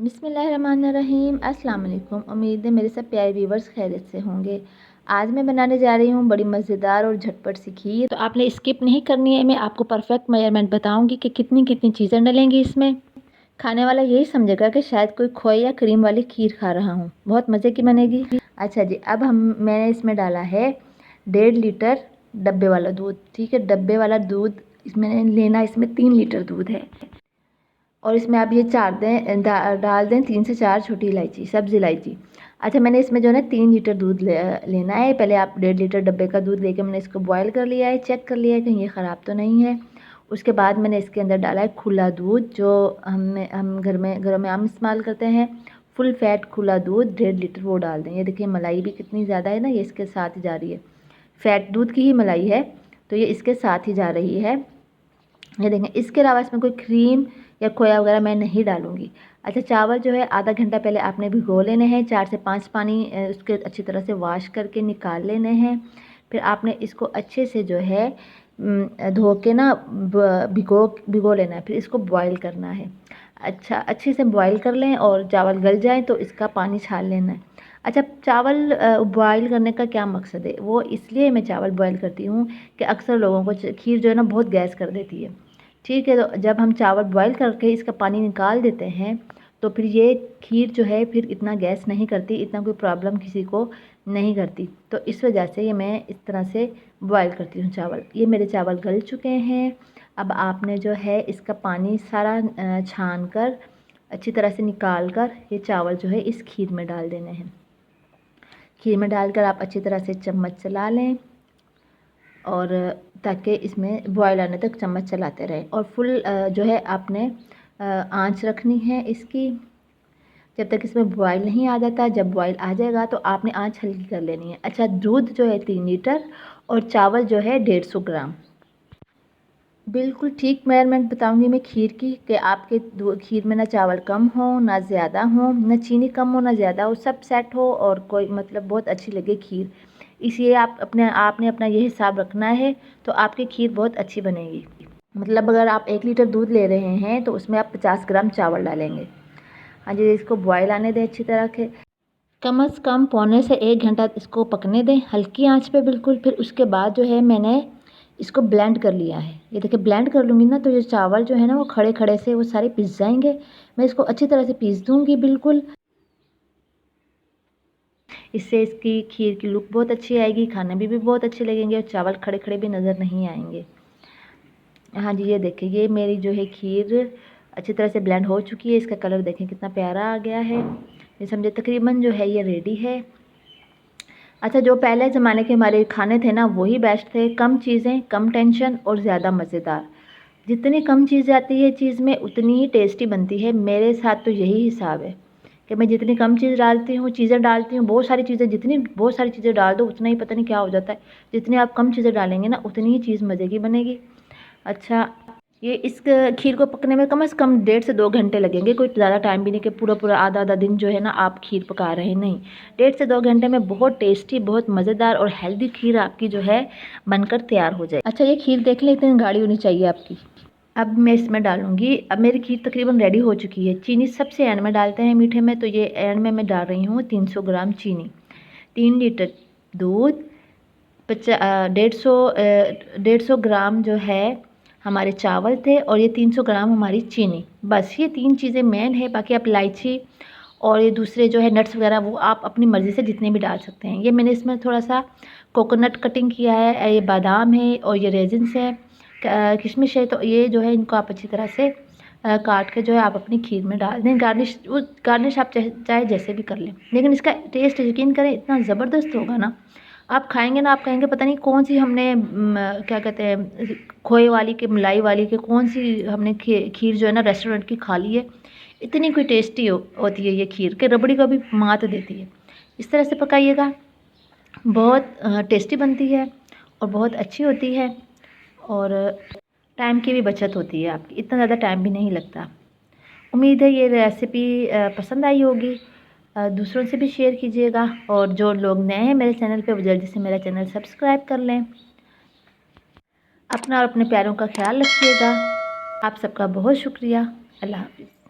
बिस्मिल्लाहिर्रहमानिर्रहीम। अस्सलाम वालेकुम। उम्मीद है मेरे सब प्यारे व्यूवर्स खैरियत से होंगे। आज मैं बनाने जा रही हूँ बड़ी मज़ेदार और झटपट सी खीर। तो आपने स्किप नहीं करनी है। मैं आपको परफेक्ट मेजरमेंट बताऊँगी कि कितनी कितनी चीज़ें डलेंगी इसमें। खाने वाला यही समझेगा कि शायद कोई खोए या क्रीम वाली खीर खा रहा हूँ। बहुत मज़े की बनेगी। अच्छा जी, अब मैंने इसमें डाला है 1.5 लीटर डब्बे वाला दूध। ठीक है, डब्बे वाला दूध इसमें लेना, इसमें 3 लीटर दूध है। और इसमें आप ये डाल दें 3 से 4 छोटी इलायची, सब्ज़ इलायची। अच्छा, मैंने इसमें जो है ना 3 लीटर दूध लेना है। पहले आप 1.5 लीटर डब्बे का दूध लेके मैंने इसको बॉयल कर लिया है, चेक कर लिया है कहीं ये ख़राब तो नहीं है। उसके बाद मैंने इसके अंदर डाला है खुला दूध, जो हम घरों में आम इस्तेमाल करते हैं। फुल फैट खुला दूध 1.5 लीटर वो डाल दें। ये देखिए मलाई भी कितनी ज़्यादा है ना, ये इसके साथ ही जा रही है। फैट दूध की ही मलाई है तो ये इसके साथ ही जा रही है। ये देखें, इसके अलावा इसमें कोई क्रीम या खोया वगैरह मैं नहीं डालूँगी। अच्छा, चावल जो है आधा घंटा पहले आपने भिगो लेने हैं। 4 से 5 पानी उसके अच्छी तरह से वॉश करके निकाल लेने हैं। फिर आपने इसको अच्छे से जो है धो के ना भिगो लेना है। फिर इसको बॉईल करना है। अच्छा, अच्छे से बॉईल कर लें और चावल गल जाए तो इसका पानी छान लेना है। अच्छा, चावल बॉईल करने का क्या मकसद है? वो इसलिए मैं चावल बॉईल करती हूँ कि अक्सर लोगों को खीर जो है ना बहुत गैस कर देती है। ठीक है, तो जब हम चावल बॉईल करके इसका पानी निकाल देते हैं तो फिर ये खीर जो है फिर इतना गैस नहीं करती, इतना कोई प्रॉब्लम किसी को नहीं करती। तो इस वजह से ये मैं इस तरह से बॉईल करती हूँ चावल। ये मेरे चावल गल चुके हैं। अब आपने जो है इसका पानी सारा छान कर अच्छी तरह से निकाल कर ये चावल जो है इस खीर में डाल देने हैं। खीर में डालकर आप अच्छी तरह से चम्मच चला लें और ताकि इसमें बॉयल आने तक चम्मच चलाते रहें। और फुल जो है आपने आंच रखनी है इसकी जब तक इसमें बॉयल नहीं आ जाता। जब बॉयल आ जाएगा तो आपने आंच हल्की कर लेनी है। अच्छा, दूध जो है 3 लीटर और चावल जो है 150 ग्राम। बिल्कुल ठीक मेजरमेंट बताऊंगी मैं खीर की कि आपके खीर में ना चावल कम हो ना ज़्यादा हो, ना चीनी कम हो ना ज़्यादा हो, सब सेट हो और कोई मतलब बहुत अच्छी लगे खीर। इसलिए आपने अपना ये हिसाब रखना है तो आपकी खीर बहुत अच्छी बनेगी। मतलब अगर आप 1 लीटर दूध ले रहे हैं तो उसमें आप 50 ग्राम चावल डालेंगे। हाँ जी, इसको बॉयल आने दें अच्छी तरह के। कम से कम पौने से 1 घंटा इसको पकने दें हल्की आंच पे बिल्कुल। फिर उसके बाद जो है मैंने इसको ब्लेंड कर लिया है। ये देखिए, ब्लेंड कर लूँगी ना तो ये चावल जो है ना वो खड़े खड़े से वो सारे पिस जाएंगे। मैं इसको अच्छी तरह से पीस दूँगी बिल्कुल। इससे इसकी खीर की लुक बहुत अच्छी आएगी, खाने में भी बहुत अच्छे लगेंगे और चावल खड़े खड़े भी नज़र नहीं आएंगे। हाँ जी, ये देखिए, ये मेरी जो है खीर अच्छी तरह से ब्लेंड हो चुकी है। इसका कलर देखें कितना प्यारा आ गया है। ये समझे तकरीबन जो है ये रेडी है। अच्छा, जो पहले ज़माने के हमारे खाने थे ना वही बेस्ट थे। कम चीज़ें, कम टेंशन और ज़्यादा मज़ेदार। जितनी कम चीज़ जाती है चीज़ में उतनी ही टेस्टी बनती है। मेरे साथ तो यही हिसाब है कि मैं जितनी कम चीज़ें डालती हूँ, बहुत सारी चीज़ें डाल दो उतना ही पता नहीं क्या हो जाता है। जितनी आप कम चीज़ें डालेंगे ना उतनी ही चीज़ मज़े की बनेगी। अच्छा, ये इस खीर को पकने में कम से कम 1.5 से 2 घंटे लगेंगे। कोई ज़्यादा टाइम भी नहीं कि पूरा आधा दिन जो है ना आप खीर पका रहे हैं, नहीं। 1.5 से 2 घंटे में बहुत टेस्टी, बहुत मज़ेदार और हेल्दी खीर आपकी जो है बनकर तैयार हो जाए। अच्छा, ये खीर देख लें, इतनी गाढ़ी होनी चाहिए आपकी। अब मैं इसमें डालूँगी, अब मेरी खीर तकरीबन रेडी हो चुकी है। चीनी सबसे एंड में डालते हैं मीठे में, तो ये एंड में मैं डाल रही हूँ 300 ग्राम चीनी। 3 लीटर दूध, 150 ग्राम जो है हमारे चावल थे और ये 300 ग्राम हमारी चीनी। बस ये 3 चीज़ें मेन है। बाकी आप इलायची और ये दूसरे जो है नट्स वगैरह वो आप अपनी मर्ज़ी से जितने भी डाल सकते हैं। ये मैंने इसमें थोड़ा सा कोकोनट कटिंग किया है, ये बादाम है और ये रेजिन्स है, किशमिश है। तो ये जो है इनको आप अच्छी तरह से काट के जो है आप अपनी खीर में डाल दें। गार्निश आप चाहे जैसे भी कर लें, लेकिन इसका टेस्ट यकीन करें इतना ज़बरदस्त होगा ना, आप खाएंगे ना आप कहेंगे पता नहीं कौन सी हमने क्या कहते हैं खोए वाली के मलाई वाली के कौन सी हमने खीर जो है ना रेस्टोरेंट की खा ली है। इतनी कोई टेस्टी होती है ये खीर के रबड़ी का भी मात देती है। इस तरह से पकाइएगा, बहुत टेस्टी बनती है और बहुत अच्छी होती है और टाइम की भी बचत होती है आपकी, इतना ज़्यादा टाइम भी नहीं लगता। उम्मीद है ये रेसिपी पसंद आई होगी। दूसरों से भी शेयर कीजिएगा और जो लोग नए हैं मेरे चैनल पे वो जल्दी से मेरा चैनल सब्सक्राइब कर लें। अपना और अपने प्यारों का ख्याल रखिएगा। आप सबका बहुत शुक्रिया। अल्लाह हाफ़िज़।